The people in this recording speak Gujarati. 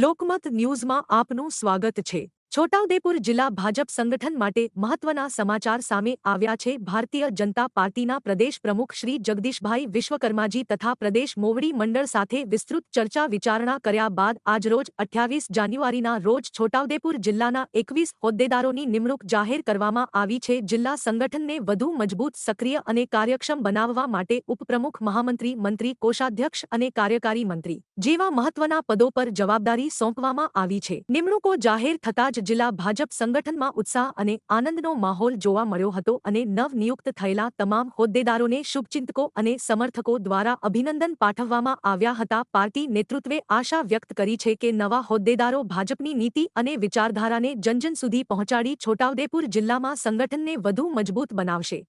લોકમત ન્યૂઝમાં આપનું સ્વાગત છે। છોટાઉદેપુર જિલ્લા ભાજપ સંગઠન માટે મહત્વના સમાચાર સામે આવ્યા છે। ભારતીય જનતા પાર્ટીના પ્રદેશ પ્રમુખ શ્રી જગદીશભાઈ વિશ્વકર્માજી તથા પ્રદેશ મોવડી મંડળ સાથે વિસ્તૃત ચર્ચા વિચારણા કર્યા બાદ આજરોજ 28 જાન્યુઆરીના રોજ છોટાઉદેપુર જિલ્લાના 21 હોદ્દેદારોની નિમણૂક જાહેર કરવામાં આવી છે। જિલ્લા સંગઠનને વધુ મજબૂત, સક્રિય અને કાર્યક્ષમ બનાવવા માટે ઉપપ્રમુખ, મહામંત્રી, મંત્રી, કોષાધ્યક્ષ અને કાર્યકારી મંત્રી જેવા મહત્વના પદો પર જવાબદારી સોંપવામાં આવી છે। નિમણૂકો જાહેર થતાં જ જિલ્લા ભાજપ સંગઠનમાં ઉત્સાહ અને આનંદનો માહોલ જોવા મળ્યો હતો અને નવનિયુક્ત થયેલા તમામ હોદ્દેદારોને શુભચિંતકો અને સમર્થકો દ્વારા અભિનંદન પાઠવવામાં આવ્યા હતા। પાર્ટી નેતૃત્વે આશા વ્યક્ત કરી છે કે નવા હોદ્દેદારો ભાજપની નીતિ અને વિચારધારાને જનજન સુધી પહોંચાડી છોટાઉદેપુર જિલ્લામાં સંગઠનને વધુ મજબૂત બનાવશે।